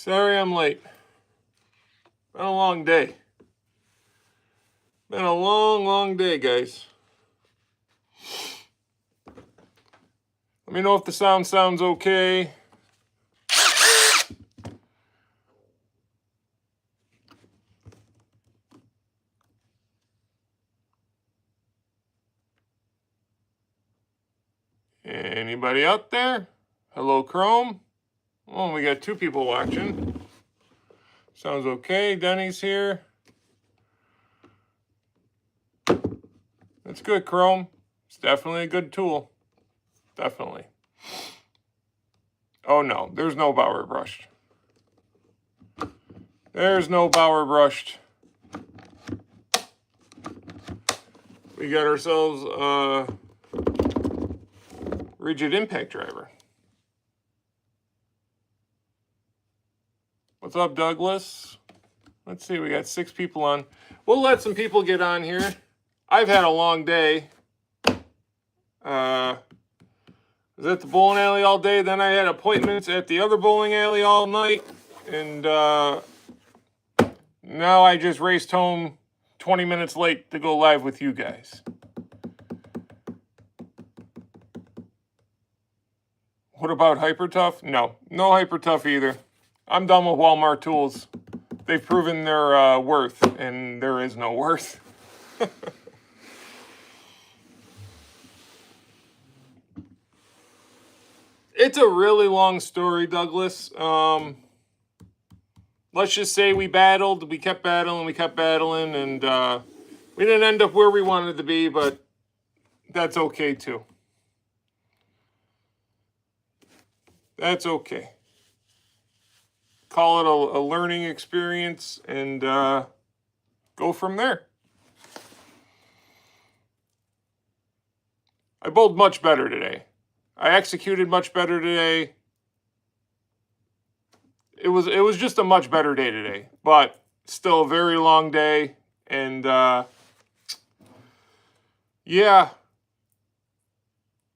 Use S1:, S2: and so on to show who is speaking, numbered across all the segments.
S1: Sorry I'm late. Been a long day. Been a long day, guys. Let me know if the sounds okay. Anybody out there? Hello, Chrome. Oh, we got two people watching. Sounds okay. Denny's here. That's good, Chrome. It's definitely a good tool. Definitely. Oh no, there's no Bower brushed. There's no Bower brushed. We got ourselves a rigid impact driver. What's up, Douglas? Let's see, we got 6 people on. We'll let some people get on here. I've had a long day. Was at the bowling alley all day. Then I had appointments at the other bowling alley all night. And now I just raced home 20 minutes late to go live with you guys. What about Hyper Tough? No Hyper Tough either. I'm done with Walmart tools. They've proven their worth, and there is no worth. It's a really long story, Douglas. Let's just say we battled, we kept battling, and we didn't end up where we wanted to be, but that's okay too. That's okay. Call it a learning experience and go from there. I bowled much better today. I executed much better today. It was just a much better day today, but still a very long day. And yeah,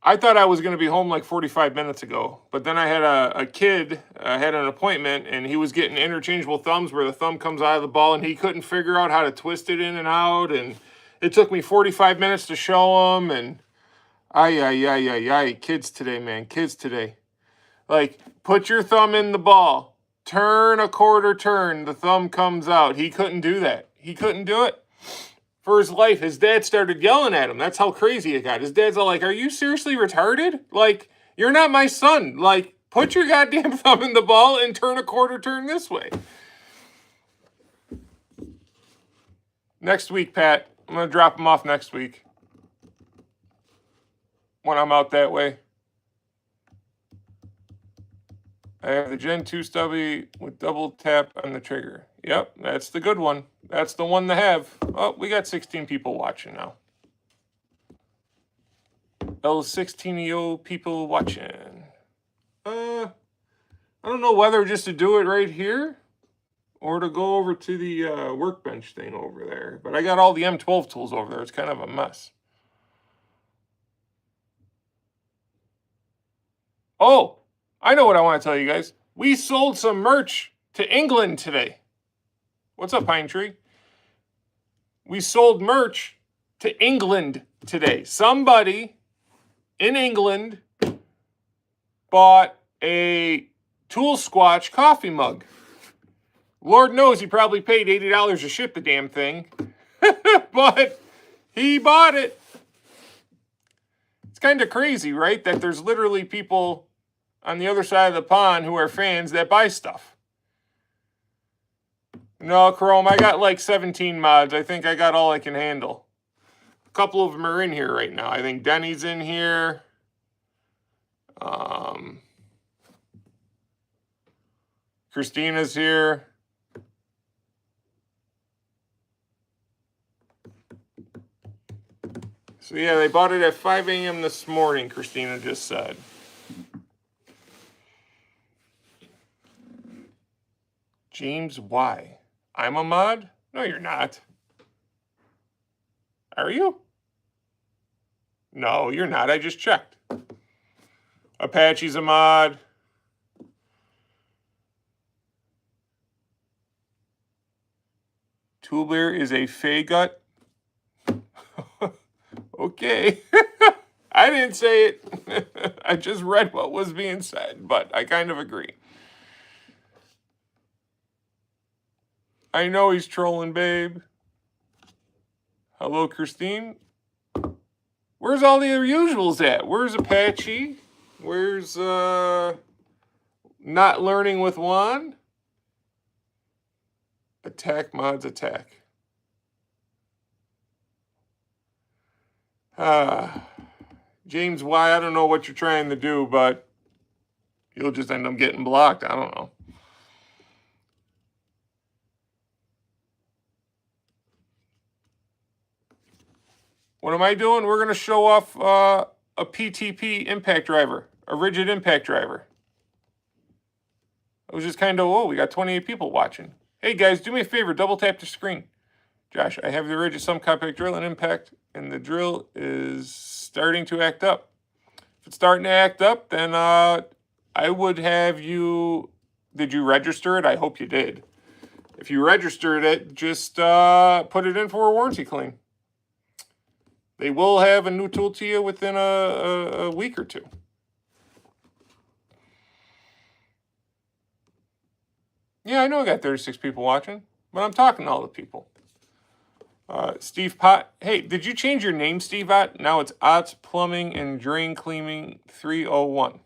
S1: I thought I was going to be home like 45 minutes ago, but then I had a kid, had an appointment, and he was getting interchangeable thumbs where the thumb comes out of the ball, and he couldn't figure out how to twist it in and out, and it took me 45 minutes to show him, and kids today, man, kids today. Like, put your thumb in the ball, turn a quarter turn, the thumb comes out. He couldn't do that. He couldn't do it. For his life, his dad started yelling at him. That's how crazy it got. His dad's all like, "Are you seriously retarded? Like, you're not my son. Like, put your goddamn thumb in the ball and turn a quarter turn this way." Next week, Pat. I'm going to drop him off next week when I'm out that way. I have the Gen 2 stubby with double tap on the trigger. Yep, that's the good one. That's the one to have. Oh, we got 16 people watching now. Those 16 people watching. I don't know whether just to do it right here or to go over to the workbench thing over there. But I got all the M12 tools over there. It's kind of a mess. Oh, I know what I want to tell you guys. We sold some merch to England today. What's up, Pine Tree? We sold merch to England today. Somebody in England bought a Tool Squatch coffee mug. Lord knows he probably paid $80 to ship the damn thing. But he bought it. It's kind of crazy, right? That there's literally people on the other side of the pond who are fans that buy stuff. No, Chrome, I got like 17 mods. I think I got all I can handle. A couple of them are in here right now. I think Denny's in here. Christina's here. So yeah, they bought it at 5 a.m. this morning, Christina just said. James, why? I'm a mod? No, you're not. Are you? No, you're not. I just checked. Apache's a mod. Tool Bear is a fey gut. Okay. I didn't say it. I just read what was being said, but I kind of agree. I know he's trolling, babe. Hello, Christine. Where's all the other usuals at? Where's Apache? Where's Not Learning with Juan? Attack mods attack. James Y, I don't know what you're trying to do, but you'll just end up getting blocked. I don't know. What am I doing? We're going to show off a PTP impact driver, a rigid impact driver. It was just kind of, oh, we got 28 people watching. Hey guys, do me a favor, double tap the screen. Josh, I have the rigid some compact drill and impact, and the drill is starting to act up. If it's starting to act up, then I would have you, did you register it? I hope you did. If you registered it, just put it in for a warranty claim. They will have a new tool to you within a week or two. Yeah, I know I got 36 people watching, but I'm talking to all the people. Steve Pot. Hey, did you change your name, Steve Ott? Now it's Ott's Plumbing and Drain Cleaning 301.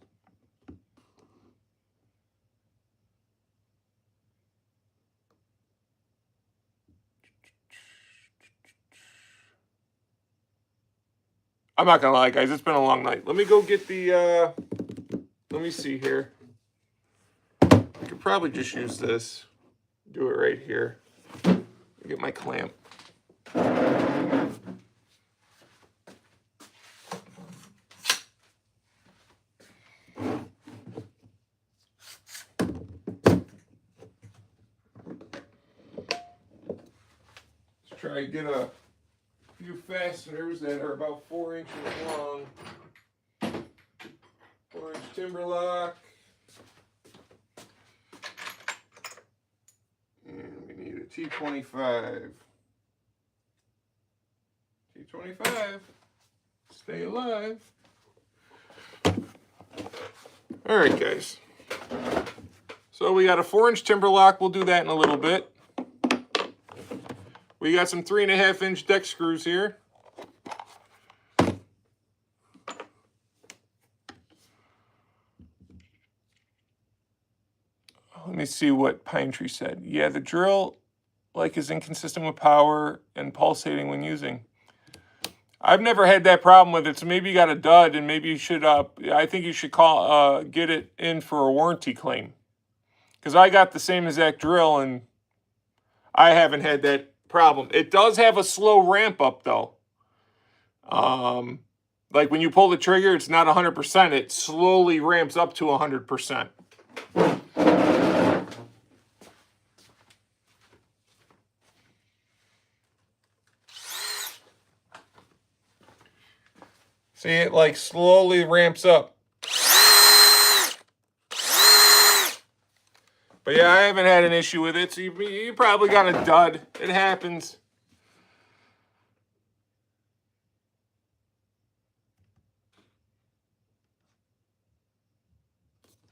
S1: I'm not going to lie, guys. It's been a long night. Let me go get the, let me see here. I could probably just use this. Do it right here. Get my clamp. Let's try to get a few fasteners that are about 4 inches long. 4-inch timber lock. And we need a T25. T25. Stay alive. All right, guys. So we got a 4-inch timber lock. We'll do that in a little bit. We got some 3.5-inch deck screws here. Let me see what Pine Tree said. Yeah, the drill is inconsistent with power and pulsating when using. I've never had that problem with it, so maybe you got a dud, and maybe you should. I think you should get it in for a warranty claim, because I got the same exact drill and I haven't had that problem. It does have a slow ramp up though. Like when you pull the trigger, it's not 100%. It slowly ramps up to 100%. See, it slowly ramps up. But yeah, I haven't had an issue with it, so you probably got a dud. It happens.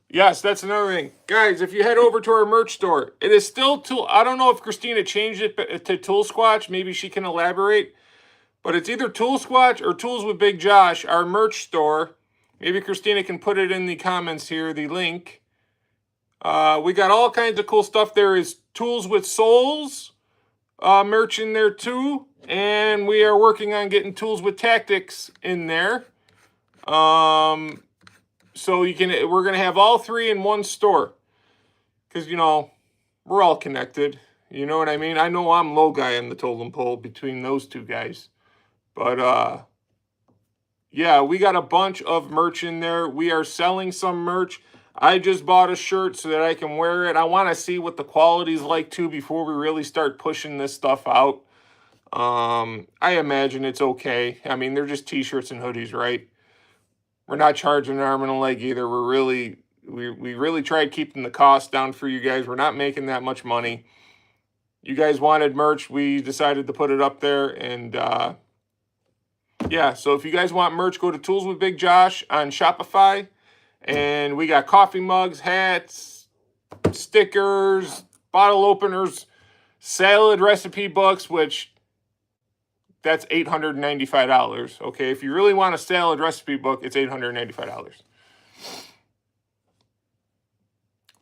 S1: Yes, that's another thing. Guys, if you head over to our merch store, it is still Tool. I don't know if Christina changed it to Tool Squatch. Maybe she can elaborate. But it's either Tool Squatch or Tools with Big Josh, our merch store. Maybe Christina can put it in the comments here, the link. We got all kinds of cool stuff. There is Tools with Souls merch in there too. And we are working on getting Tools with Tactics in there. So we're going to have all three in one store. Because, we're all connected. You know what I mean? I know I'm low guy in the totem pole between those two guys. But, yeah, we got a bunch of merch in there. We are selling some merch. I just bought a shirt so that I can wear it. I want to see what the quality's like, too, before we really start pushing this stuff out. I imagine it's okay. I mean, they're just T-shirts and hoodies, right? We're not charging an arm and a leg either. We really tried keeping the cost down for you guys. We're not making that much money. you guys wanted merch. We decided to put it up there. And yeah, so if you guys want merch, go to Tools with Big Josh on Shopify. And we got coffee mugs, hats, stickers, bottle openers, salad recipe books, which that's $895. Okay, if you really want a salad recipe book, it's $895.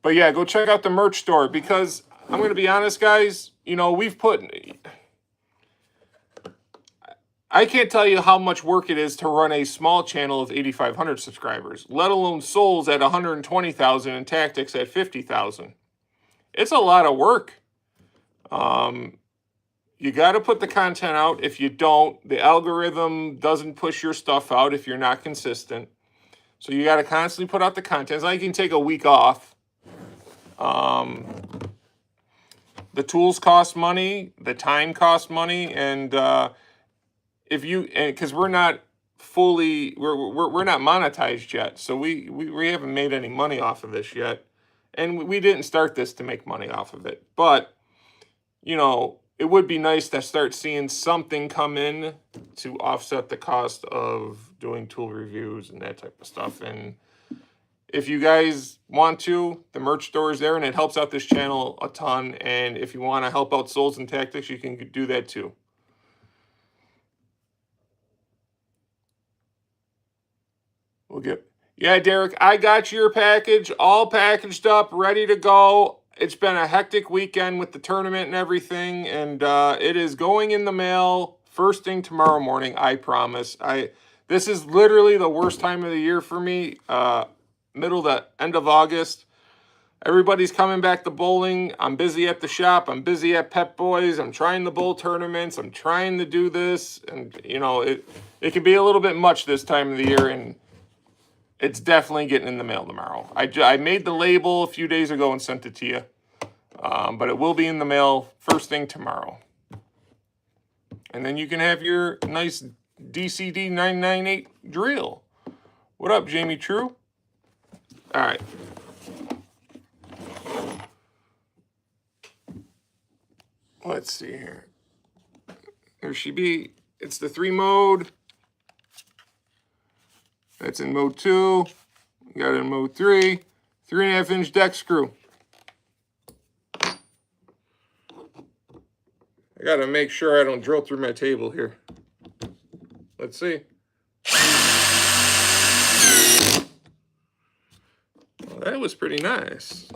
S1: But yeah, go check out the merch store, because I'm going to be honest, guys, you know, I can't tell you how much work it is to run a small channel of 8,500 subscribers, let alone Souls at 120,000 and Tactics at 50,000. It's a lot of work. You got to put the content out. If you don't, the algorithm doesn't push your stuff out if you're not consistent. So you got to constantly put out the content. It's like you can take a week off. The tools cost money, the time costs money, and because we're not monetized yet, so we haven't made any money off of this yet, and we didn't start this to make money off of it. But you know, it would be nice to start seeing something come in to offset the cost of doing tool reviews and that type of stuff. And if you guys want to, the merch store is there, and it helps out this channel a ton. And if you want to help out Souls and Tactics, you can do that too. Yeah, Derek, I got your package all packaged up, ready to go. It's been a hectic weekend with the tournament and everything, and it is going in the mail first thing tomorrow morning, I promise. This is literally the worst time of the year for me, middle to end of August. Everybody's coming back to bowling. I'm busy at the shop. I'm busy at Pep Boys. I'm trying the bowl tournaments. I'm trying to do this, and you know, it can be a little bit much this time of the year, and it's definitely getting in the mail tomorrow. I made the label a few days ago and sent it to you. But it will be in the mail first thing tomorrow. And then you can have your nice DCD 998 drill. What up, Jamie True? All right. Let's see here. There she be. It's the 3 mode. That's in mode 2. We got it in mode 3. 3.5-inch deck screw. I gotta make sure I don't drill through my table here. Let's see. Well, that was pretty nice.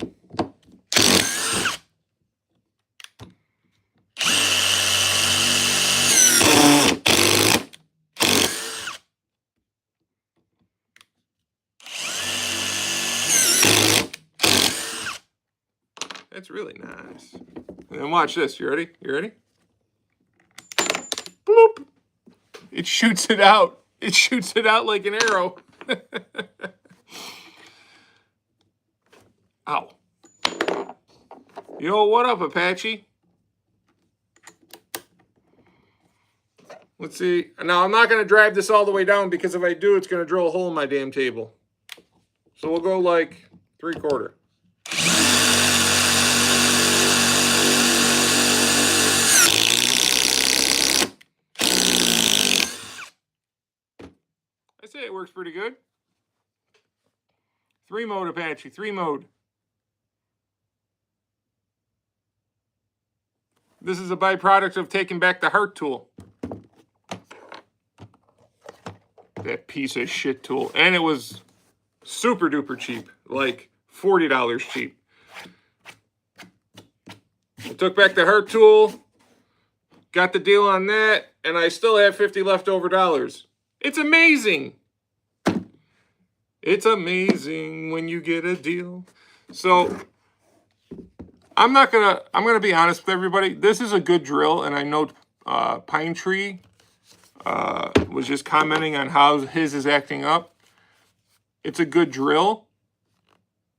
S1: That's really nice. And then watch this. You ready? You ready? Bloop. It shoots it out. It shoots it out like an arrow. Ow. Yo, what up, Apache? Let's see. Now, I'm not going to drive this all the way down, because if I do, it's going to drill a hole in my damn table. So we'll go like 3/4. I say it works pretty good. 3 mode, Apache, 3 mode. This is a byproduct of taking back the heart tool. That piece of shit tool. And it was super duper cheap. Like $40 cheap. I took back the heart tool. Got the deal on that. And I still have 50 leftover dollars. It's amazing. It's amazing when you get a deal. So I'm gonna be honest with everybody. This is a good drill, and I know Pine Tree was just commenting on how his is acting up. It's a good drill,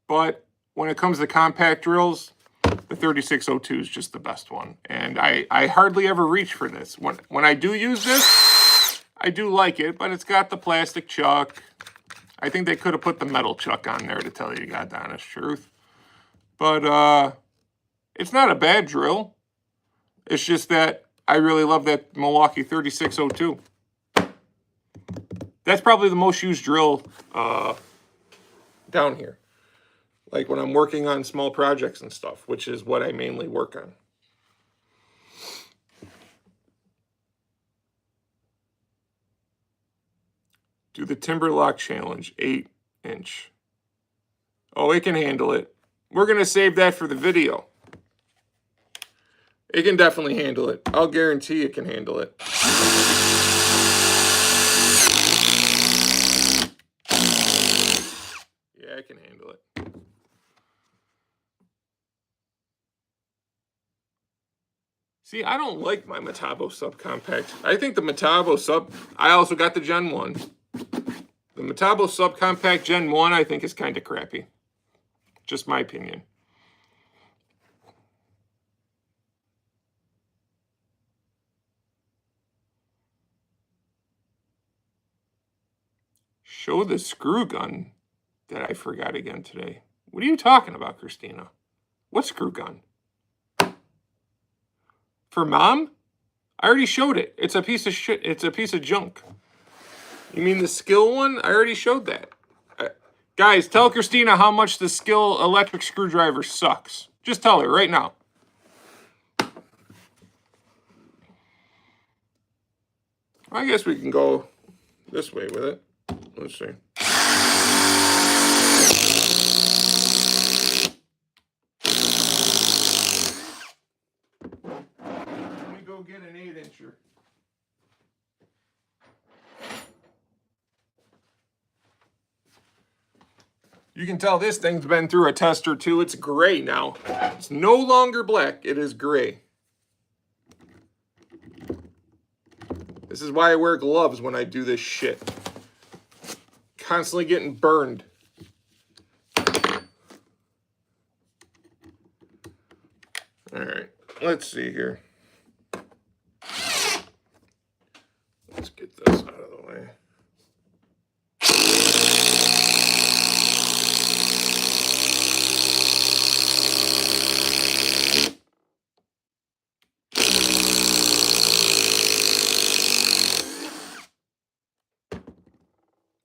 S1: but when it comes to compact drills, the 3602 is just the best one. And I hardly ever reach for this. When I do use this, I do like it, but it's got the plastic chuck. I think they could have put the metal chuck on there, to tell you the honest truth. But it's not a bad drill. It's just that I really love that Milwaukee 3602. That's probably the most used drill down here. Like when I'm working on small projects and stuff, which is what I mainly work on. Do the timber lock challenge, 8-inch. Oh, it can handle it. We're going to save that for the video. It can definitely handle it. I'll guarantee it can handle it. Yeah, it can handle it. See, I don't like my Metabo subcompact. I think the Metabo sub, I also got the Gen 1. The Metabo subcompact Gen 1 I think is kind of crappy. Just my opinion. Show the screw gun that I forgot again today. What are you talking about, Christina? What screw gun? For Mom? I already showed it. It's a piece of shit. It's a piece of junk. You mean the Skill one? I already showed that. Guys, tell Christina how much the Skill electric screwdriver sucks. Just tell her right now. I guess we can go this way with it. Let's see. Let me go get an 8-incher. You can tell this thing's been through a test or two. It's gray now. It's no longer black. It is gray. This is why I wear gloves when I do this shit. Constantly getting burned. All right, let's see here. Let's get this out of the way.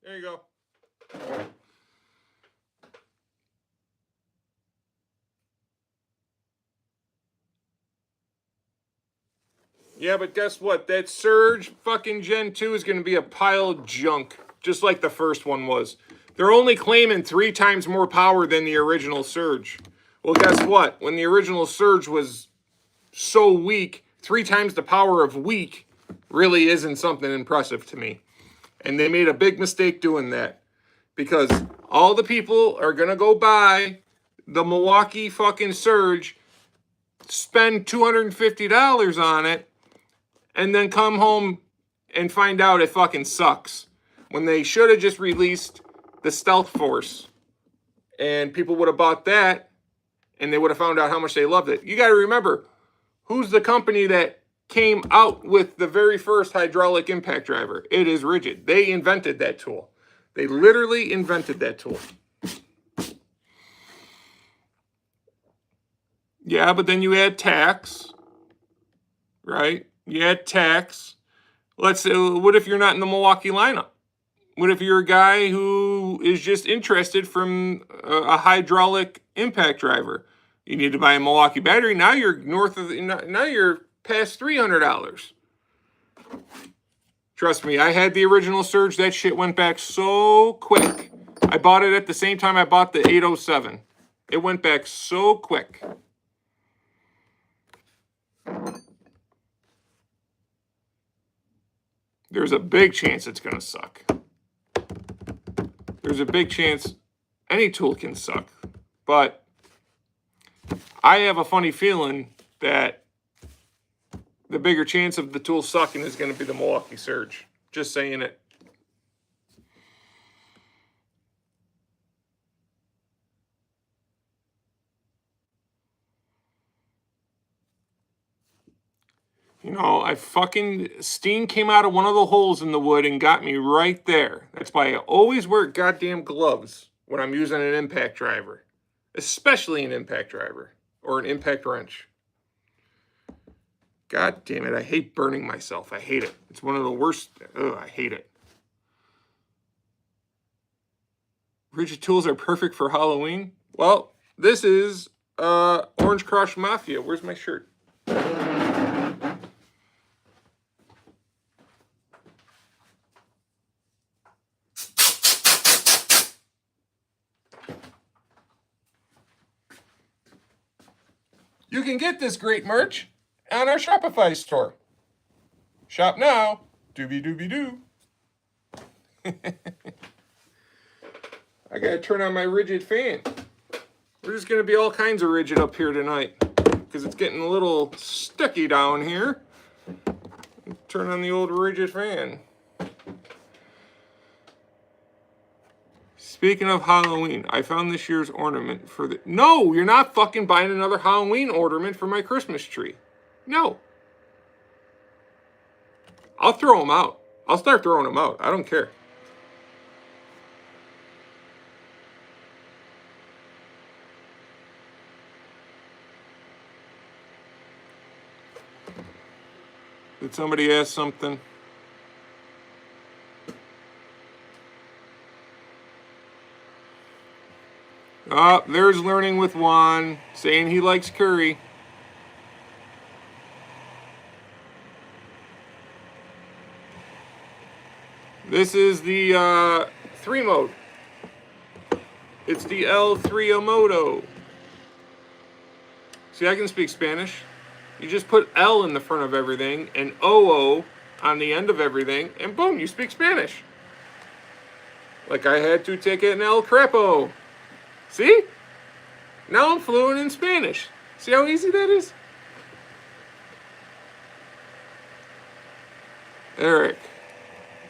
S1: There you go. Yeah, but guess what? That Surge fucking Gen 2 is going to be a pile of junk, just like the first one was. They're only claiming 3 times more power than the original Surge. Well, guess what? When the original Surge was so weak, 3 times the power of weak really isn't something impressive to me. And they made a big mistake doing that. Because all the people are going to go buy the Milwaukee fucking Surge, spend $250 on it, and then come home and find out it fucking sucks. When they should have just released the Stealth Force. And people would have bought that, and they would have found out how much they loved it. You got to remember, who's the company that came out with the very first hydraulic impact driver? It is Rigid. They invented that tool. They literally invented that tool. Yeah, but then you add tax, right? You add tax. Let's say, what if you're not in the Milwaukee lineup? What if you're a guy who is just interested from a hydraulic impact driver? You need to buy a Milwaukee battery. Now you're now you're past $300. Trust me, I had the original Surge. That shit went back so quick. I bought it at the same time I bought the 807. It went back so quick. There's a big chance it's going to suck. There's a big chance any tool can suck. But I have a funny feeling that the bigger chance of the tool sucking is going to be the Milwaukee Surge. Just saying it. You know, steam came out of one of the holes in the wood and got me right there. That's why I always wear goddamn gloves when I'm using an impact driver. Especially an impact driver or an impact wrench. God damn it. I hate burning myself. I hate it. It's one of the worst. Ugh, I hate it. Rigid tools are perfect for Halloween. Well, this is Orange Crush Mafia. Where's my shirt? You can get this great merch on our Shopify store. Shop now. Doobie doobie doo. I gotta turn on my rigid fan. We're just gonna be all kinds of rigid up here tonight because it's getting a little sticky down here. Turn on the old rigid fan. Speaking of Halloween, I found this year's ornament for the... No, you're not fucking buying another Halloween ornament for my Christmas tree. No. I'll throw them out. I'll start throwing them out. I don't care. Did somebody ask something? Oh, there's Learning with Juan saying he likes curry. This is the 3 mode. It's the L3 Moto. See, I can speak Spanish. You just put L in the front of everything and OO on the end of everything, and boom, you speak Spanish. Like I had to take an El Crepo. See? Now I'm fluent in Spanish. See how easy that is? Eric.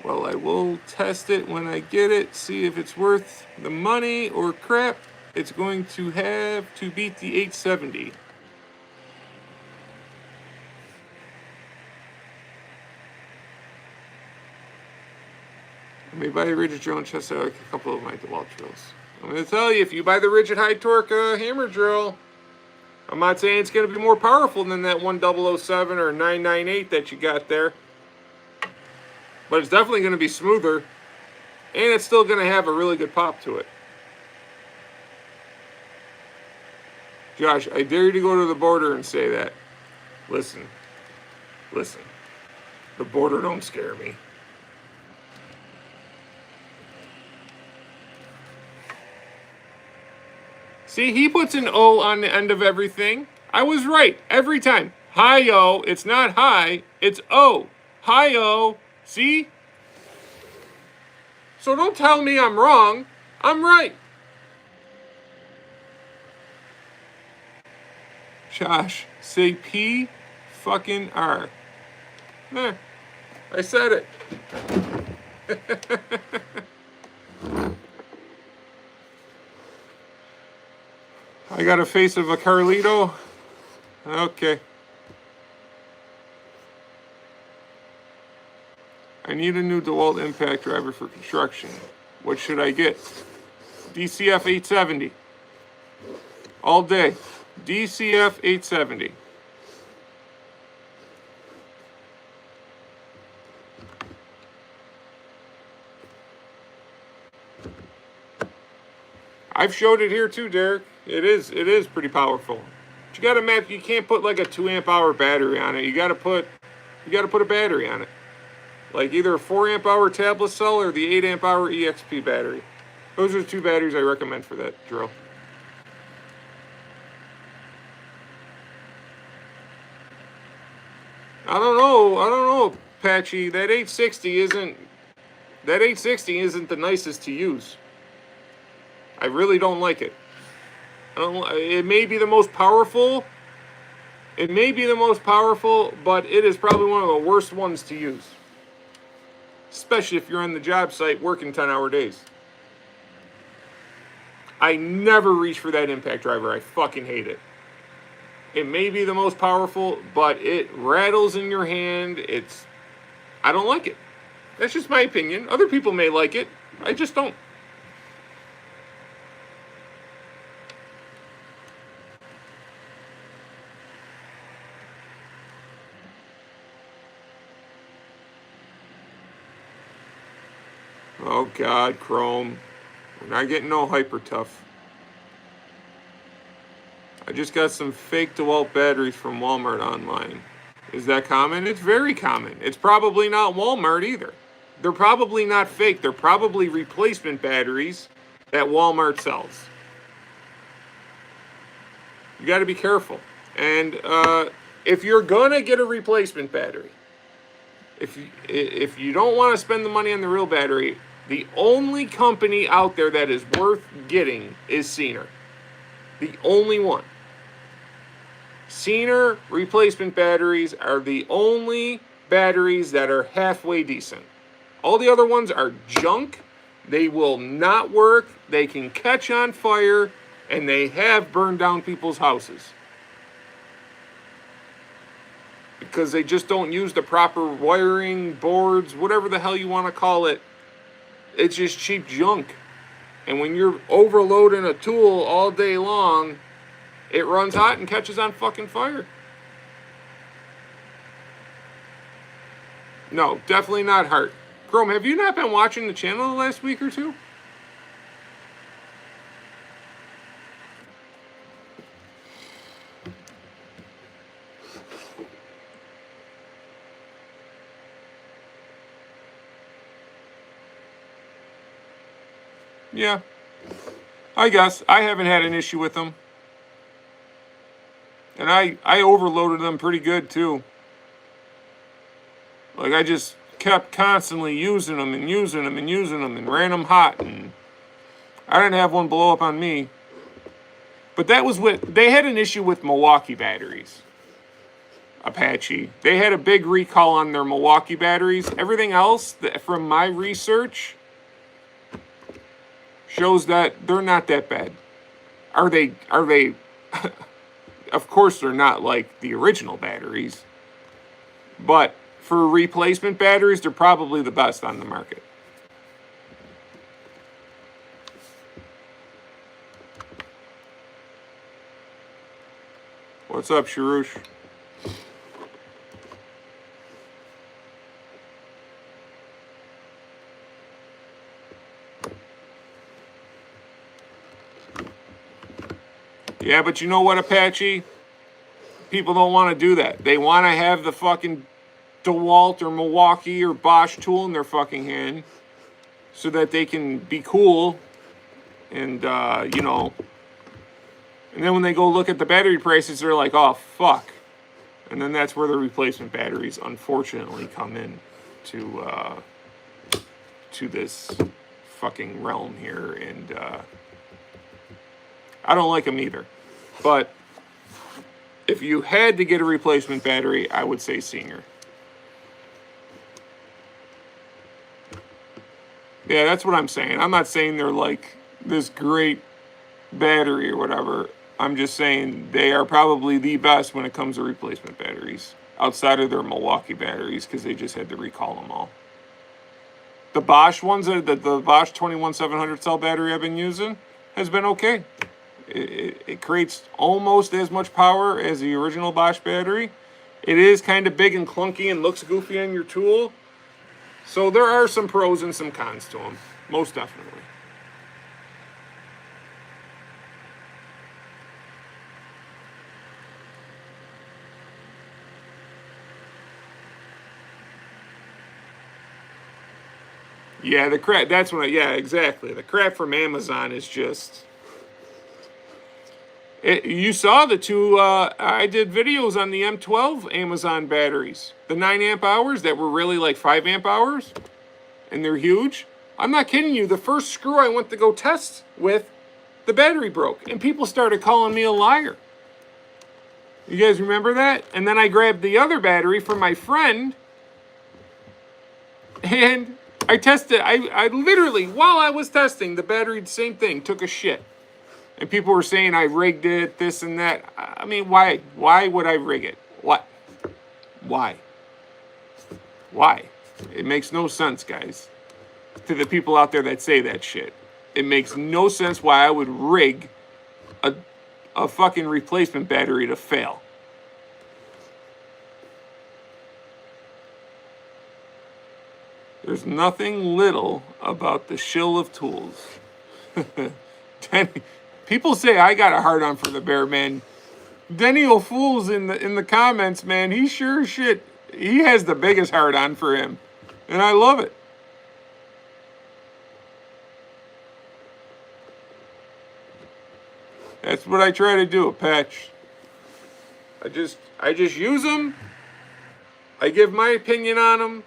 S1: Well, I will test it when I get it, see if it's worth the money or crap. It's going to have to beat the 870. I may buy a rigid drill and chest out like a couple of my DeWalt drills. I'm going to tell you, if you buy the rigid high torque hammer drill, I'm not saying it's going to be more powerful than that 1007 or 998 that you got there. But it's definitely going to be smoother. And it's still going to have a really good pop to it. Josh, I dare you to go to the border and say that. Listen. Listen. The border don't scare me. See, he puts an O on the end of everything. I was right every time. Hi-yo. It's not hi. It's O. Hi-yo. See? So don't tell me I'm wrong. I'm right. Josh, say P fucking R. I said it. I got a face of a Carlito. Okay. I need a new DeWalt impact driver for construction. What should I get? DCF 870. All day. DCF 870. I've showed it here too, Derek. It is pretty powerful. But you gotta match. You can't put like a 2 amp hour battery on it. You gotta put a battery on it. Like either a 4 amp hour tablet cell or the 8 amp hour EXP battery. Those are the 2 batteries I recommend for that drill. I don't know, Patchy. That 860 isn't the nicest to use. I really don't like it. It may be the most powerful. It may be the most powerful, but it is probably one of the worst ones to use. Especially if you're on the job site working 10-hour days. I never reach for that impact driver. I fucking hate it. It may be the most powerful, but it rattles in your hand. I don't like it. That's just my opinion. Other people may like it. I just don't. Oh, God, Chrome. We're not getting no hyper tough. I just got some fake DeWalt batteries from Walmart online. Is that common? It's very common. It's probably not Walmart either. They're probably not fake. They're probably replacement batteries that Walmart sells. You got to be careful. And if you're going to get a replacement battery, if you don't want to spend the money on the real battery, the only company out there that is worth getting is Siener. The only one. Siener replacement batteries are the only batteries that are halfway decent. All the other ones are junk. They will not work. They can catch on fire, and they have burned down people's houses. Because they just don't use the proper wiring, boards, whatever the hell you want to call it. It's just cheap junk. And when you're overloading a tool all day long, it runs hot and catches on fucking fire. No, definitely not Hart. Chrome, have you not been watching the channel the last week or two? Yeah. I guess. I haven't had an issue with them. And I overloaded them pretty good, too. Like, I just kept constantly using them and using them and using them and ran them hot. And I didn't have one blow up on me. But that was they had an issue with Milwaukee batteries. Apache. They had a big recall on their Milwaukee batteries. Everything else, from my research, shows that they're not that bad. Are they? Of course, they're not like the original batteries. But for replacement batteries, they're probably the best on the market. What's up, Sharush? Yeah, but you know what, Apache? People don't want to do that. They want to have the fucking DeWalt or Milwaukee or Bosch tool in their fucking hand so that they can be cool and, you know. And then when they go look at the battery prices, they're like, oh, fuck. And then that's where the replacement batteries, unfortunately, come in to this fucking realm here. And I don't like them either. But if you had to get a replacement battery, I would say Siener. Yeah, that's what I'm saying. I'm not saying they're like this great battery or whatever. I'm just saying they are probably the best when it comes to replacement batteries. Outside of their Milwaukee batteries, because they just had to recall them all. The Bosch ones, the Bosch 21700 cell battery I've been using, has been okay. It creates almost as much power as the original Bosch battery. It is kind of big and clunky and looks goofy on your tool. So there are some pros and some cons to them, most definitely. Yeah, the crap, that's what yeah, exactly. The crap from Amazon is just... you saw the two, I did videos on the M12 Amazon batteries. The 9 amp hours that were really like 5 amp hours. And they're huge. I'm not kidding you. The first screw I went to go test with, the battery broke. And people started calling me a liar. You guys remember that? And then I grabbed the other battery from my friend. And I tested. I literally, while I was testing, the battery, the same thing, took a shit. And people were saying I rigged it, this and that. I mean, why? Why would I rig it? What? Why? Why? It makes no sense, guys. To the people out there that say that shit. It makes no sense why I would rig a fucking replacement battery to fail. There's nothing little about the shill of tools. Denny, people say I got a hard on for the bear, man. Denny O'Fools in the comments, man, he sure as shit, he has the biggest hard on for him. And I love it. That's what I try to do, Patch. I just use them. I give my opinion on them.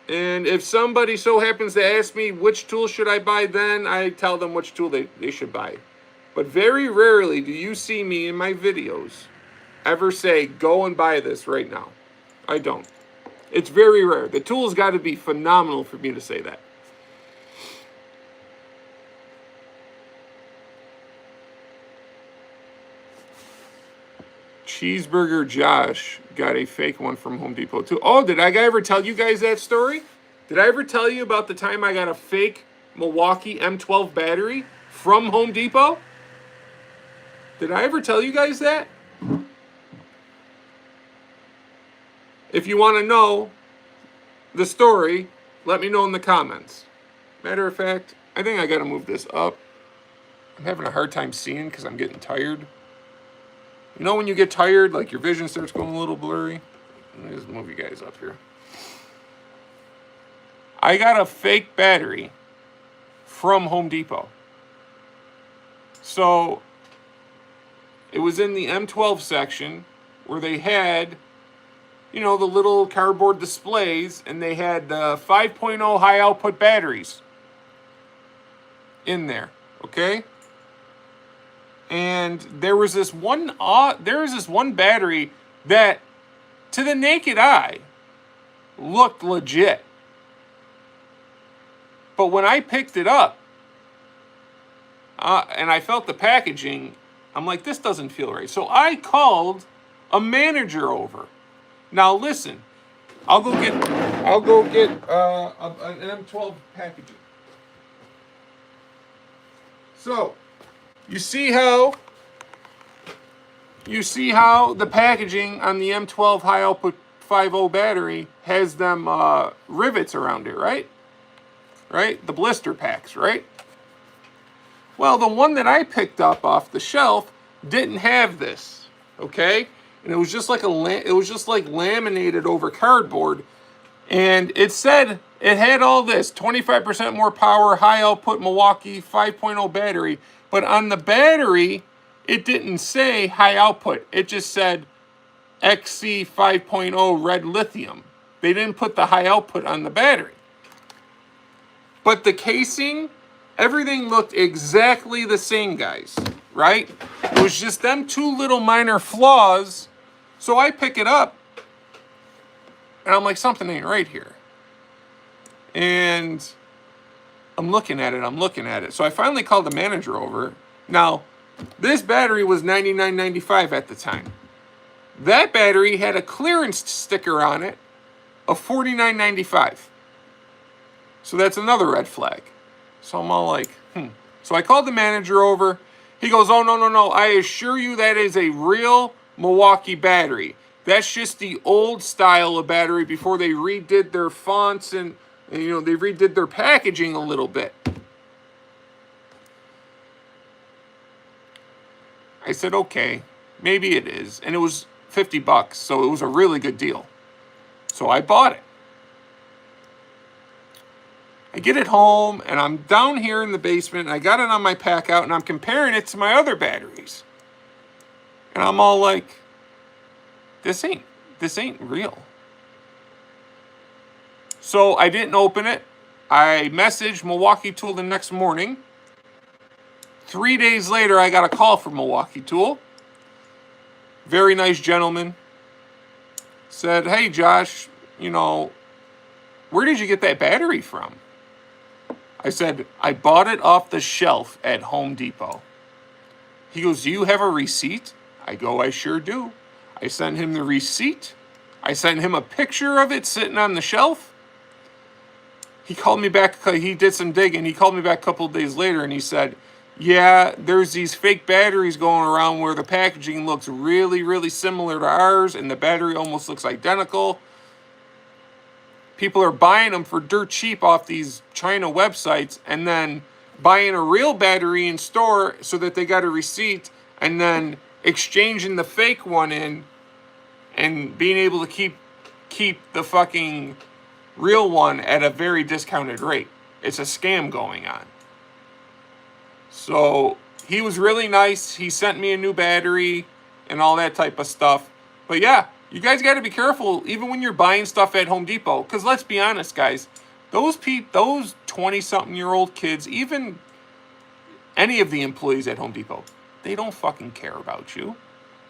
S1: And if somebody so happens to ask me which tool should I buy, then I tell them which tool they should buy. But very rarely do you see me in my videos ever say, go and buy this right now. I don't. It's very rare. The tool's got to be phenomenal for me to say that. Cheeseburger Josh got a fake one from Home Depot too. Oh, did I ever tell you guys that story? Did I ever tell you about the time I got a fake Milwaukee M12 battery from Home Depot? Did I ever tell you guys that? If you want to know the story, let me know in the comments. Matter of fact, I think I got to move this up. I'm having a hard time seeing because I'm getting tired. You know when you get tired, like your vision starts going a little blurry? Let me just move you guys up here. I got a fake battery from Home Depot. So it was in the M12 section where they had, you know, the little cardboard displays, and they had 5.0 high output batteries in there, okay? And there was this one battery that, to the naked eye, looked legit. But when I picked it up, and I felt the packaging, I'm like, this doesn't feel right. So I called a manager over. Now listen, I'll go get an M12 packaging. So you see how the packaging on the M12 high output 5.0 battery has them rivets around it, right? Right? The blister packs, right? Well, the one that I picked up off the shelf didn't have this, okay? And it was just like laminated over cardboard, and it said it had all this 25% more power, high output Milwaukee 5.0 battery, but on the battery it didn't say high output. It just said XC 5.0 red lithium. They didn't put the high output on the battery. But the casing, everything looked exactly the same, guys, right? It was just them two little minor flaws. So I pick it up, and I'm like, something ain't right here. And I'm looking at it. So I finally called the manager over. Now, this battery was $99.95 at the time. That battery had a clearance sticker on it of $49.95. So that's another red flag. So I'm all like, So I called the manager over. He goes, oh, no. I assure you that is a real Milwaukee battery. That's just the old style of battery before they redid their fonts and you know, they redid their packaging a little bit. I said, okay, maybe it is. And it was $50, so it was a really good deal. So I bought it. I get it home, and I'm down here in the basement, and I got it on my pack out, and I'm comparing it to my other batteries. And I'm all like, this ain't real. So I didn't open it. I messaged Milwaukee Tool the next morning. 3 days later, I got a call from Milwaukee Tool. Very nice gentleman. Said, hey, Josh, you know, where did you get that battery from? I said, I bought it off the shelf at Home Depot. He goes, do you have a receipt? I go, I sure do. I sent him the receipt. I sent him a picture of it sitting on the shelf. He called me back, he did some digging. He called me back a couple of days later and he said, yeah, there's these fake batteries going around where the packaging looks really, really similar to ours and the battery almost looks identical. people are buying them for dirt cheap off these China websites and then buying a real battery in store so that they got a receipt and then exchanging the fake one in and being able to keep the fucking real one at a very discounted rate. It's a scam going on. So he was really nice. He sent me a new battery and all that type of stuff. But yeah, you guys got to be careful even when you're buying stuff at Home Depot. Because let's be honest, guys. Those 20-something-year-old kids, even any of the employees at Home Depot, they don't fucking care about you.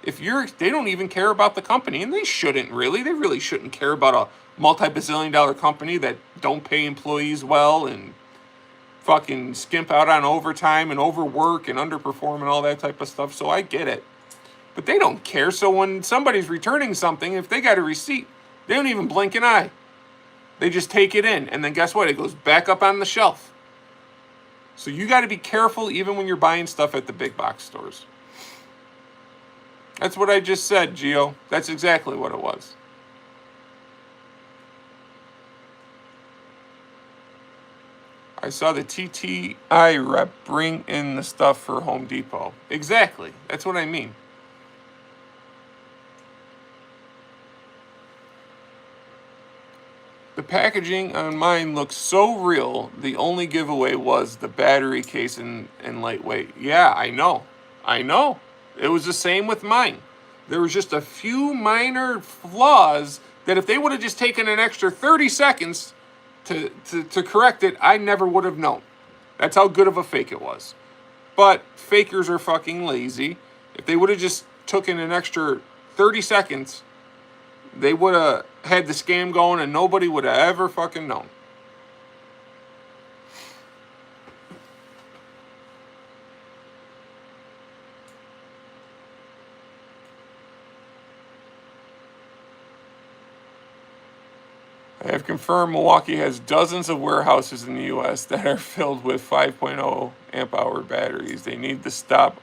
S1: They don't even care about the company, and they shouldn't really. They really shouldn't care about a multi-bazillion-dollar company that don't pay employees well and fucking skimp out on overtime and overwork and underperform and all that type of stuff. So I get it. But they don't care. So when somebody's returning something, if they got a receipt, they don't even blink an eye. They just take it in. And then guess what? It goes back up on the shelf. So you got to be careful even when you're buying stuff at the big box stores. That's what I just said, Gio. That's exactly what it was. I saw the TTI rep bring in the stuff for Home Depot. Exactly. That's what I mean. The packaging on mine looks so real. The only giveaway was the battery case and lightweight. Yeah, I know. It was the same with mine. There was just a few minor flaws that if they would have just taken an extra 30 seconds to correct it, I never would have known. That's how good of a fake it was. But fakers are fucking lazy. If they would have just taken an extra 30 seconds, they would have had the scam going and nobody would have ever fucking known. I have confirmed Milwaukee has dozens of warehouses in the U.S. that are filled with 5.0 amp hour batteries. They need to stop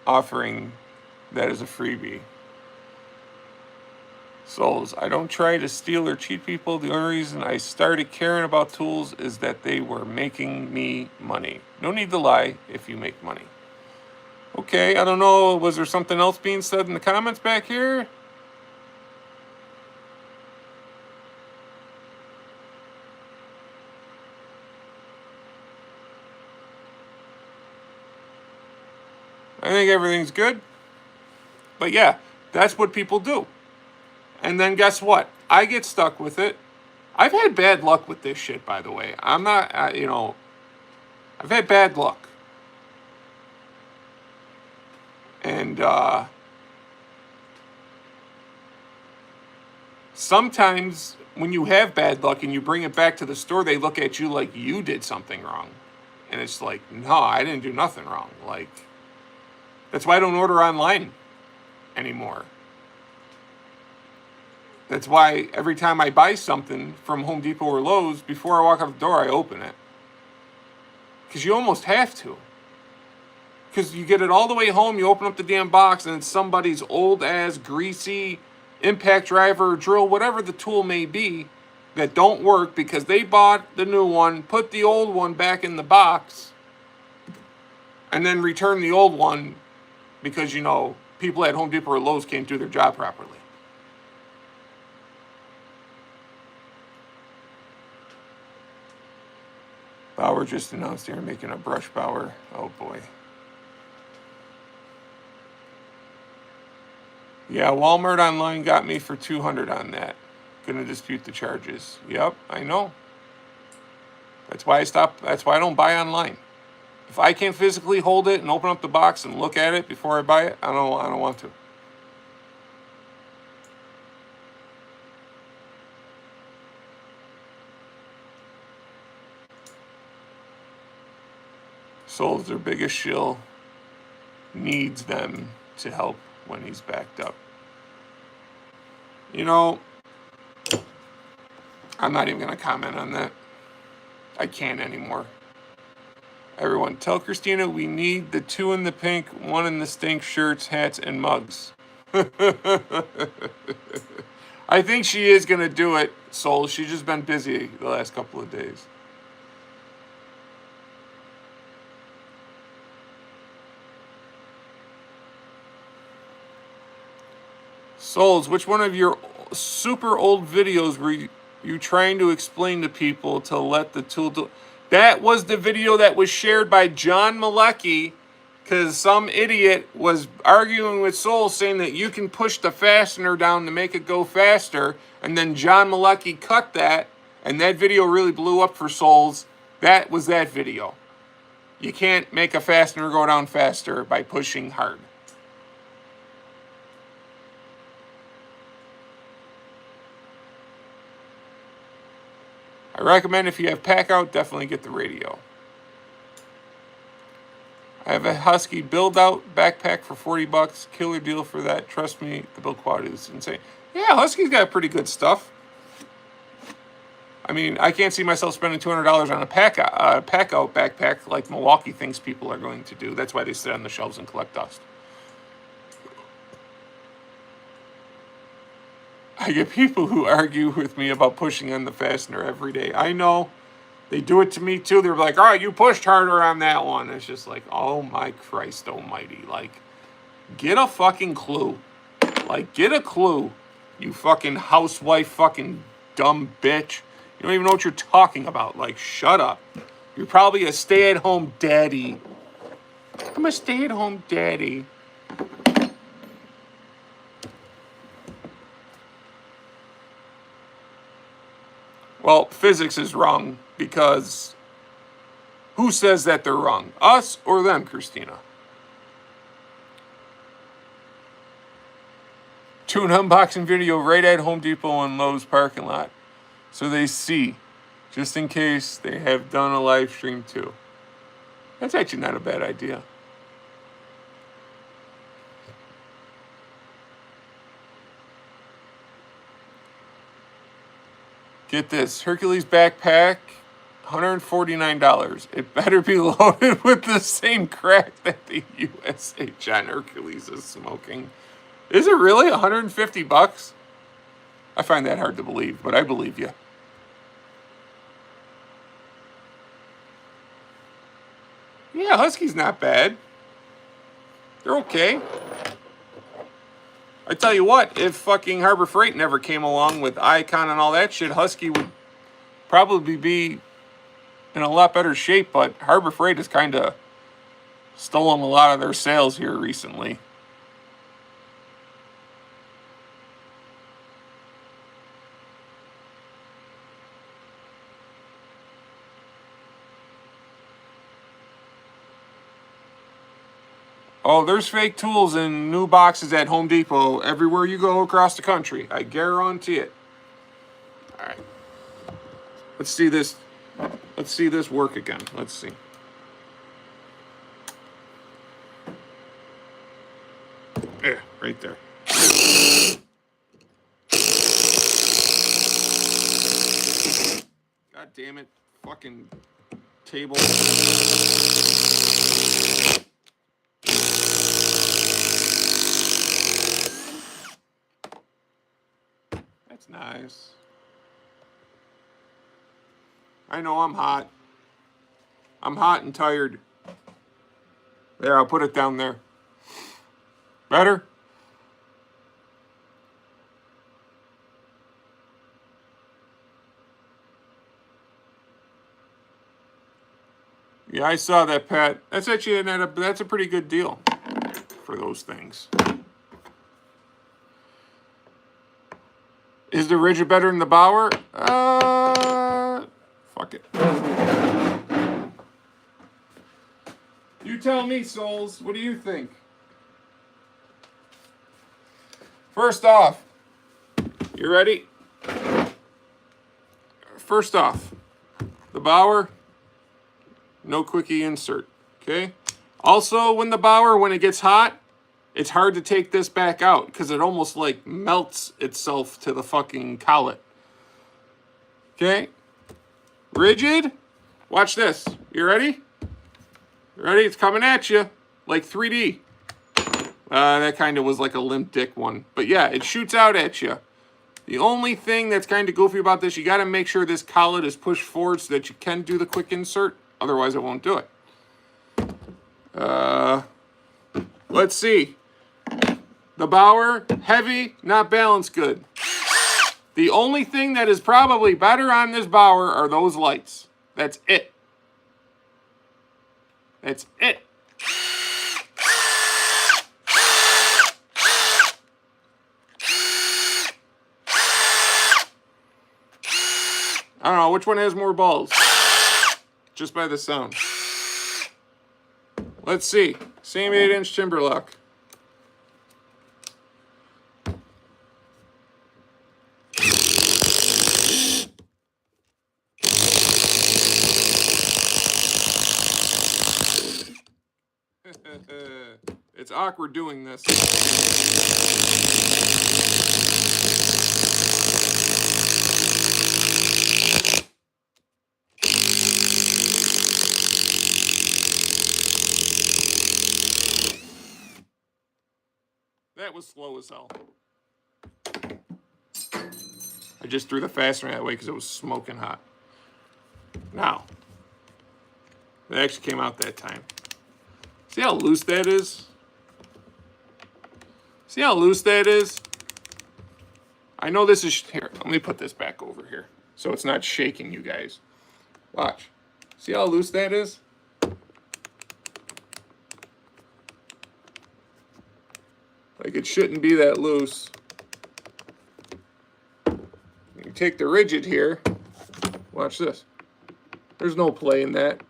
S1: offering that as a freebie. Souls, I don't try to steal or cheat people. The only reason I started caring about tools is that they were making me money. No need to lie if you make money. Okay, I don't know. Was there something else being said in the comments back here? I think everything's good. But yeah, that's what people do. And then guess what? I get stuck with it. I've had bad luck with this shit, by the way. I'm not, I've had bad luck. And sometimes when you have bad luck and you bring it back to the store, they look at you like you did something wrong. And it's like, no, I didn't do nothing wrong. Like, that's why I don't order online anymore. That's why every time I buy something from Home Depot or Lowe's, before I walk out the door, I open it. Because you almost have to. Because you get it all the way home, you open up the damn box, and it's somebody's old-ass, greasy impact driver or drill, whatever the tool may be, that don't work because they bought the new one, put the old one back in the box, and then return the old one because, people at Home Depot or Lowe's can't do their job properly. Bauer just announced they're making a brush Bauer. Oh boy. Yeah, Walmart online got me for $200 on that. Gonna dispute the charges. Yep, I know. That's why I don't buy online. If I can't physically hold it and open up the box and look at it before I buy it, I don't want to. Soul's their biggest shill. Needs them to help when he's backed up. I'm not even going to comment on that. I can't anymore. Everyone, tell Christina we need the 2 in the pink, 1 in the stink shirts, hats, and mugs. I think she is going to do it, Soul. She's just been busy the last couple of days. Souls, which one of your super old videos were you trying to explain to people to let the tool do? That was the video that was shared by John Malecki, because some idiot was arguing with Soul saying that you can push the fastener down to make it go faster, and then John Malecki cut that, and that video really blew up for Souls. That was that video. You can't make a fastener go down faster by pushing hard. I recommend if you have pack out, definitely get the radio. I have a Husky build out backpack for $40. Killer deal for that. Trust me, the build quality is insane. Yeah, Husky's got pretty good stuff. I mean, I can't see myself spending $200 on a pack out backpack like Milwaukee thinks people are going to do. That's why they sit on the shelves and collect dust. I get people who argue with me about pushing on the fastener every day. I know. They do it to me too. They're like, all right, you pushed harder on that one. It's just like, oh my Christ almighty. Like, get a fucking clue. Like, get a clue. You fucking housewife fucking dumb bitch. You don't even know what you're talking about. Like, shut up. You're probably a stay-at-home daddy. I'm a stay-at-home daddy. Well, physics is wrong because who says that they're wrong? Us or them, Christina? Do an unboxing video right at Home Depot and Lowe's parking lot so they see, just in case they have done a live stream too. That's actually not a bad idea. Get this, Hercules backpack, $149. It better be loaded with the same crack that the USA John Hercules is smoking. Is it really $150? I find that hard to believe, but I believe you. Yeah, Husky's not bad. They're okay. I tell you what, if fucking Harbor Freight never came along with Icon and all that shit, Husky would probably be in a lot better shape, but Harbor Freight has kind of stolen a lot of their sales here recently. Oh, there's fake tools in new boxes at Home Depot everywhere you go across the country. I guarantee it. All right. Let's see this. Let's see this work again. Let's see. Yeah, right there. God damn it. Fucking table. That's nice. I know I'm hot. I'm hot and tired. There, I'll put it down there. Better? Yeah, I saw that, Pat. That's actually that's a pretty good deal for those things. Is the Rigid better than the Bauer? Fuck it. You tell me, Souls. What do you think? First off, you ready? First off, the Bauer, no quickie insert, okay? Also, when it gets hot, it's hard to take this back out because it almost like melts itself to the fucking collet. Okay? Rigid. Watch this. You ready? You ready? It's coming at you like 3D. That kind of was like a limp dick one. But yeah, it shoots out at you. The only thing that's kind of goofy about this, you got to make sure this collet is pushed forward so that you can do the quick insert. Otherwise, it won't do it. Let's see. The Bauer, heavy, not balanced good. The only thing that is probably better on this Bauer are those lights. That's it. That's it. I don't know, which one has more balls? Just by the sound. Let's see. Same 8-inch timber lock. It's awkward doing this. That was slow as hell. I just threw the fastener that way because it was smoking hot. Now, it actually came out that time. See how loose that is? See how loose that is? I know this is... Here, let me put this back over here so it's not shaking you guys. Watch. See how loose that is? Like, it shouldn't be that loose. You take the rigid here. Watch this. There's no play in that.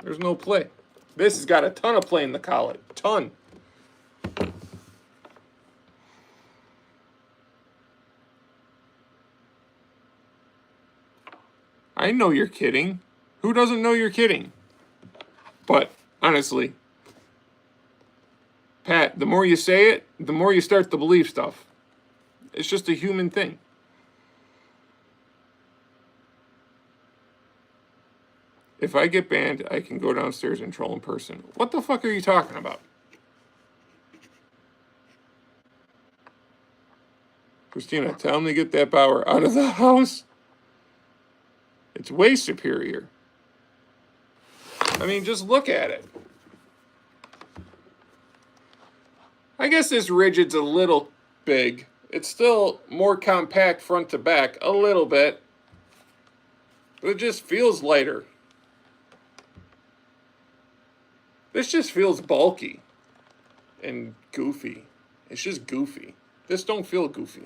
S1: There's no play. This has got a ton of play in the collet. Ton. I know you're kidding. Who doesn't know you're kidding? But, honestly, Pat, the more you say it, the more you start to believe stuff. It's just a human thing. If I get banned, I can go downstairs and troll in person. What the fuck are you talking about? Christina, tell him to get that Bauer out of the house. It's way superior. I mean, just look at it. I guess this rigid's a little big. It's still more compact front to back, a little bit. But it just feels lighter. This just feels bulky and goofy. It's just goofy. This don't feel goofy.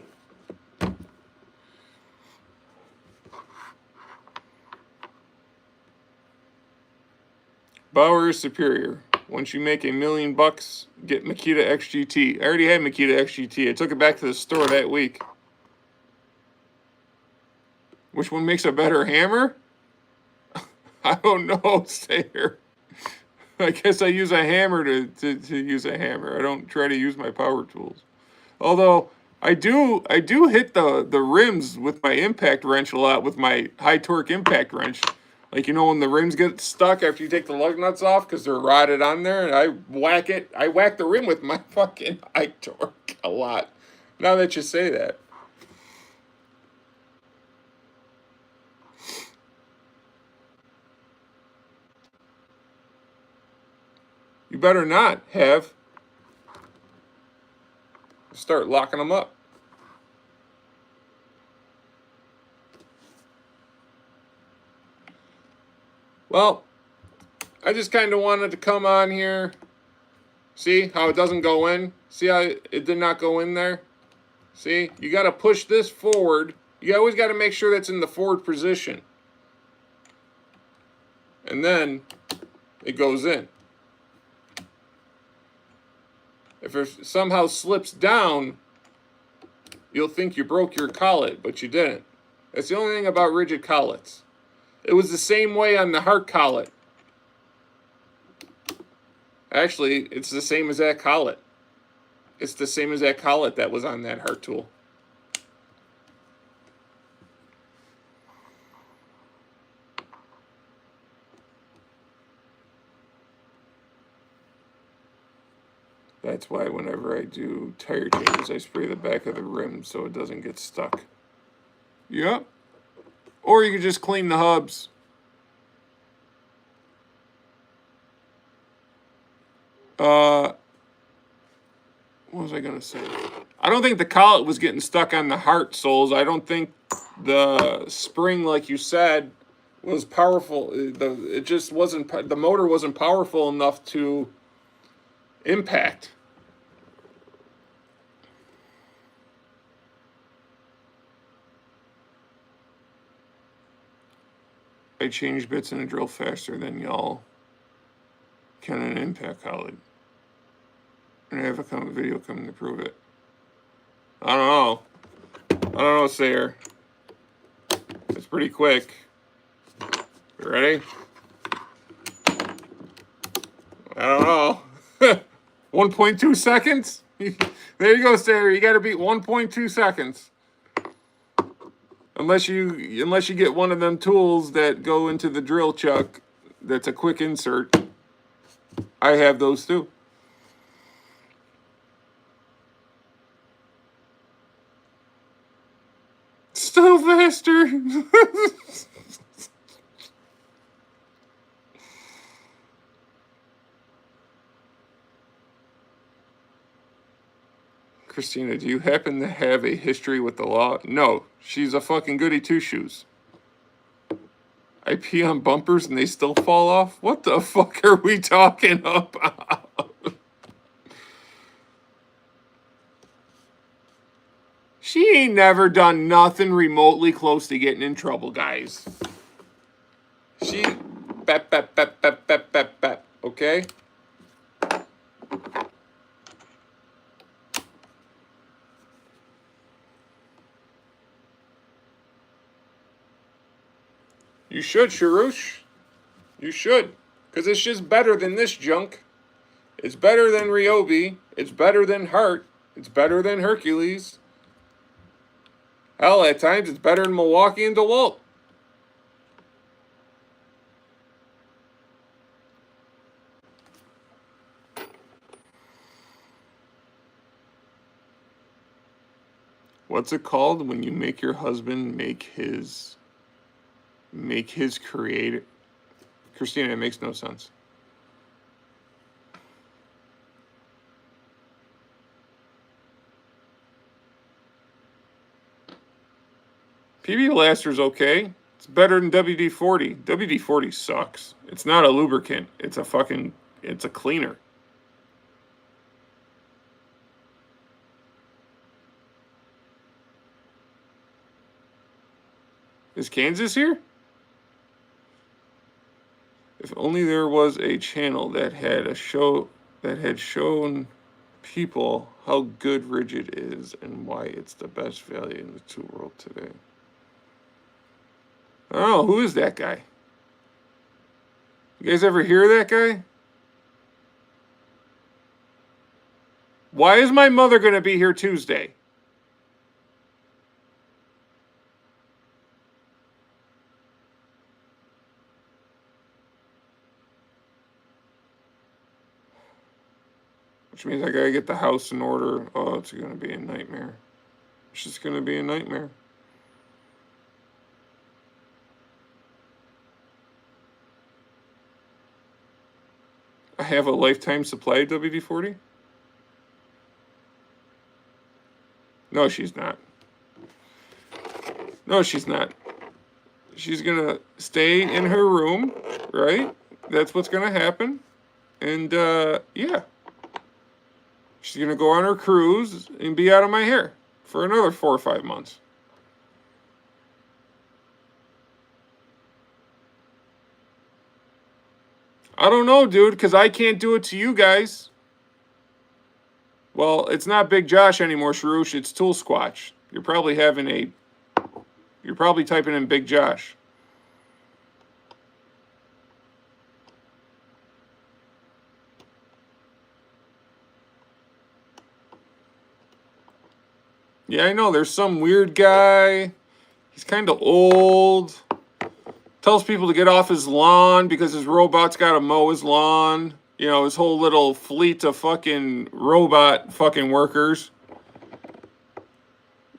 S1: Bauer is superior. Once you make $1 million, get Makita XGT. I already had Makita XGT. I took it back to the store that week. Which one makes a better hammer? I don't know, Sayer. I guess I use a hammer to use a hammer. I don't try to use my power tools. Although I do hit the rims with my impact wrench a lot with my high torque impact wrench. Like, you know, when the rims get stuck after you take the lug nuts off because they're rotted on there, and I whack the rim with my fucking high torque a lot. Now that you say that. You better not have. Start locking them up. Well, I just kind of wanted to come on here. See how it doesn't go in? See how it did not go in there? See? You got to push this forward. You always got to make sure that's in the forward position. And then it goes in. If it somehow slips down, you'll think you broke your collet, but you didn't. That's the only thing about rigid collets. It was the same way on the Hart collet. Actually, it's the same as that collet. It's the same as that collet that was on that Hart tool. That's why whenever I do tire changes, I spray the back of the rim so it doesn't get stuck. Yep. Or you could just clean the hubs. What was I going to say? I don't think the collet was getting stuck on the heart soles. I don't think the spring, like you said, was powerful. It just wasn't, the motor wasn't powerful enough to impact. I change bits in a drill faster than y'all can an impact collet. And I have a video coming to prove it. I don't know, Sayer. It's pretty quick. You ready? I don't know. 1.2 seconds? There you go, Sayer. You got to beat 1.2 seconds. Unless you get one of them tools that go into the drill chuck that's a quick insert. I have those too. Still faster. Christina, do you happen to have a history with the law? No, she's a fucking goody two-shoes. I pee on bumpers and they still fall off? What the fuck are we talking about? She ain't never done nothing remotely close to getting in trouble, guys. She... Bap, bap, bap, bap, bap, bap, bap. Okay? You should, Sharush. You should. Because it's just better than this junk. It's better than Ryobi. It's better than Hart. It's better than Hercules. Hell, at times it's better than Milwaukee and DeWalt. What's it called when you make your husband make his creator? Christina, it makes no sense. PB Laster's okay. It's better than WD-40. WD-40 sucks. It's not a lubricant. It's a cleaner. Is Kansas here? If only there was a channel that had shown people how good Rigid is and why it's the best value in the tool world today. I don't know, who is that guy? You guys ever hear that guy? Why is my mother going to be here Tuesday? Which means I gotta get the house in order. Oh, it's gonna be a nightmare. It's just gonna be a nightmare. I have a lifetime supply of WD-40? No, she's not. No, she's not. She's gonna stay in her room, right? That's what's gonna happen. And, yeah. She's going to go on her cruise and be out of my hair for another 4 or 5 months. I don't know, dude, because I can't do it to you guys. Well, it's not Big Josh anymore, Sharush. It's Tool Squatch. You're probably typing in Big Josh. Yeah, I know. There's some weird guy. He's kind of old. Tells people to get off his lawn because his robot's got to mow his lawn. You know, his whole little fleet of fucking robot fucking workers.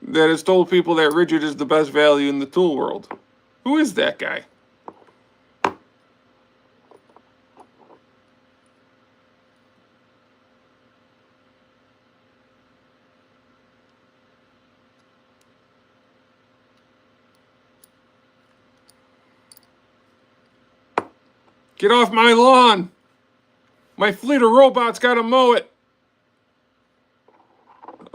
S1: that has told people that rigid is the best value in the tool world. Who is that guy? Get off my lawn! My fleet of robots gotta mow it!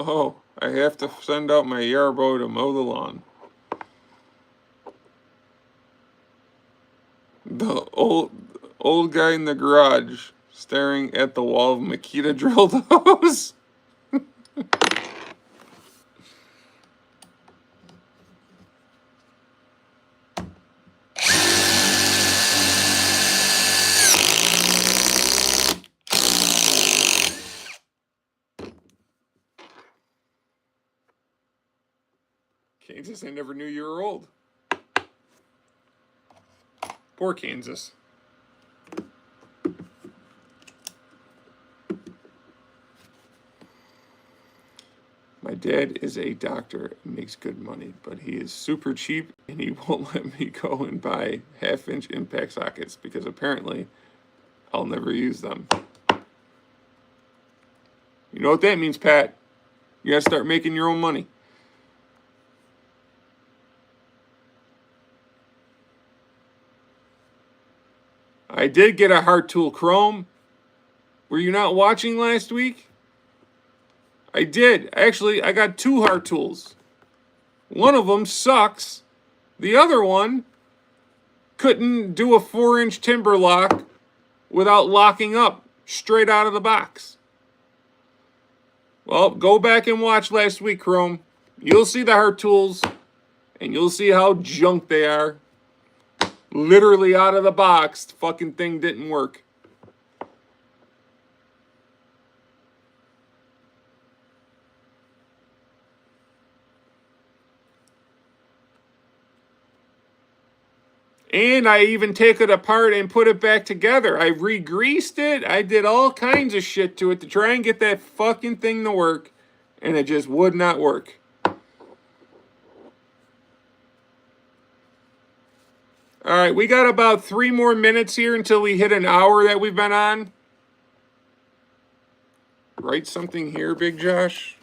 S1: Oh, I have to send out my Yarbo to mow the lawn. The old guy in the garage staring at the wall of Makita drilled hose. Kansas, I never knew you were old. Poor Kansas. My dad is a doctor and makes good money, but he is super cheap and he won't let me go and buy half-inch impact sockets because apparently I'll never use them. You know what that means, Pat? You gotta start making your own money. I did get a Heart Tool Chrome. Were you not watching last week? I did. Actually, I got 2 Heart Tools. One of them sucks. The other one couldn't do a 4-inch timber lock without locking up straight out of the box. Well, go back and watch last week, Chrome. You'll see the Heart Tools, and you'll see how junk they are. Literally out of the box, the fucking thing didn't work. And I even take it apart and put it back together. I re-greased it. I did all kinds of shit to it to try and get that fucking thing to work. And it just would not work. All right, we got about 3 more minutes here until we hit an hour that we've been on. Write something here, Big Josh.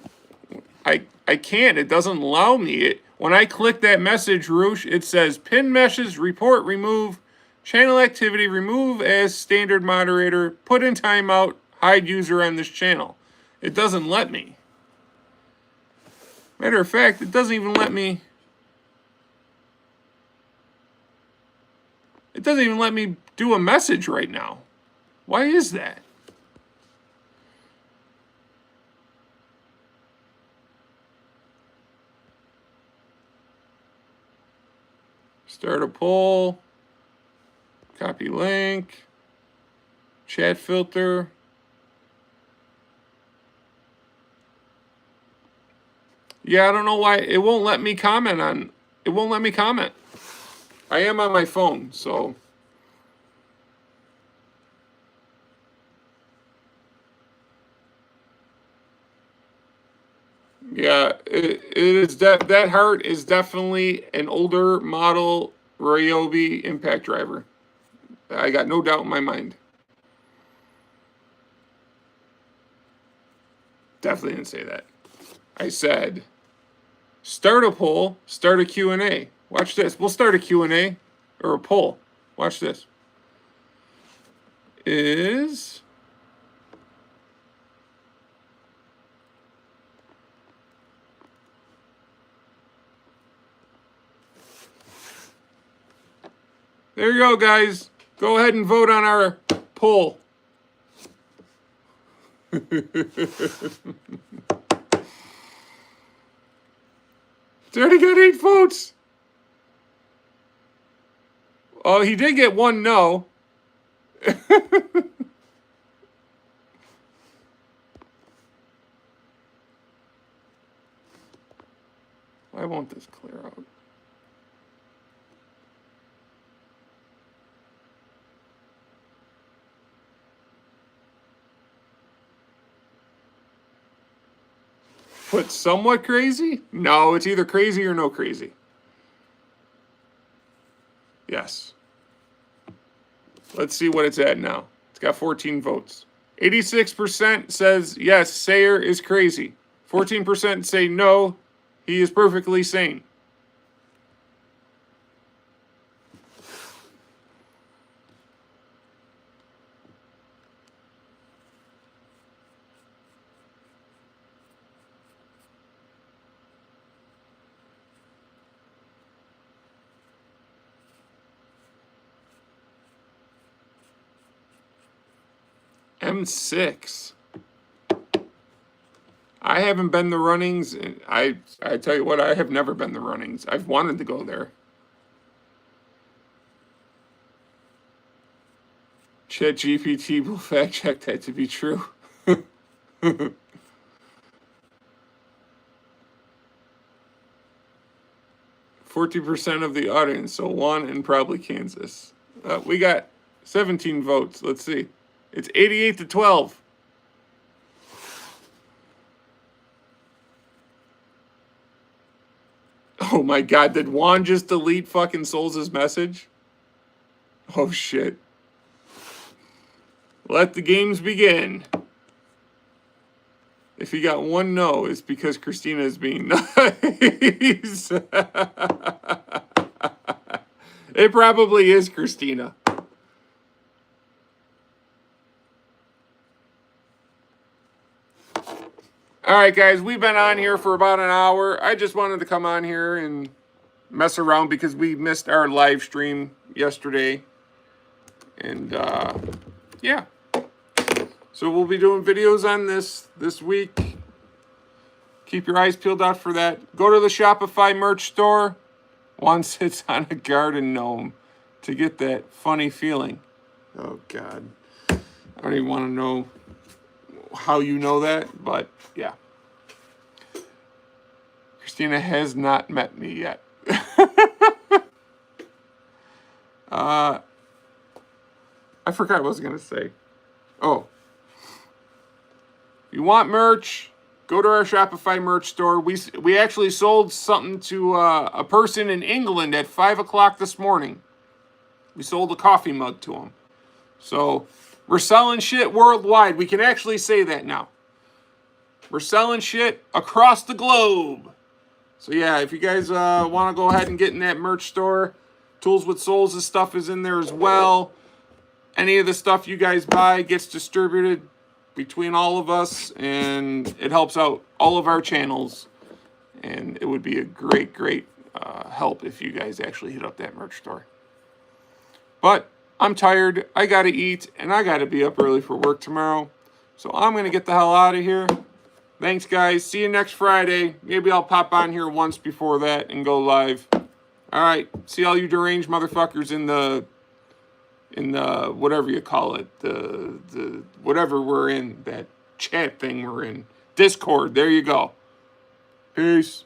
S1: I can't. It doesn't allow me. When I click that message, Roosh, it says pin meshes, report, remove, channel activity, remove as standard moderator, put in timeout, hide user on this channel. It doesn't let me. Matter of fact, it doesn't even let me. It doesn't even let me do a message right now. Why is that? Start a poll, copy link, chat filter. Yeah, I don't know why it won't let me comment on. It won't let me comment. I am on my phone, so. Yeah, it is that heart is definitely an older model Ryobi impact driver. I got no doubt in my mind. Definitely didn't say that. I said, start a poll, start a Q&A. Watch this. We'll start a Q&A or a poll. Watch this. Is there you go, guys. Go ahead and vote on our poll. It's already got 8 votes. Oh, he did get 1 no. Why won't this clear out? Put somewhat crazy? No, it's either crazy or no crazy. Yes. Let's see what it's at now. It's got 14 votes. 86% says, yes, Sayer is crazy. 14% say no, he is perfectly sane. M6. I haven't been the runnings. I tell you what, I have never been the runnings. I've wanted to go there. ChatGPT will fact check that to be true. 40% of the audience, so one in probably Kansas. We got 17 votes. Let's see. It's 88-12. Oh my God, did Juan just delete fucking Souls' message? Oh shit. Let the games begin. If he got one no, it's because Christina is being nice. It probably is Christina. All right, guys, we've been on here for about an hour. I just wanted to come on here and mess around because we missed our live stream yesterday. And, yeah. So we'll be doing videos on this week. Keep your eyes peeled out for that. Go to the Shopify merch store. One sits on a garden gnome to get that funny feeling. Oh, God. I don't even want to know how you know that, but yeah. Christina has not met me yet. I forgot what I was going to say. Oh. If you want merch, go to our Shopify merch store. We actually sold something to a person in England at 5 o'clock this morning. We sold a coffee mug to him. So we're selling shit worldwide. We can actually say that now. We're selling shit across the globe. So yeah, if you guys want to go ahead and get in that merch store, Tools with Souls' stuff is in there as well. Any of the stuff you guys buy gets distributed between all of us, and it helps out all of our channels. And it would be a great, great help if you guys actually hit up that merch store. But I'm tired. I got to eat, and I got to be up early for work tomorrow. So I'm going to get the hell out of here. Thanks, guys. See you next Friday. Maybe I'll pop on here once before that and go live. All right. See all you deranged motherfuckers in the whatever you call it, the whatever we're in, that chat thing we're in. Discord. There you go. Peace.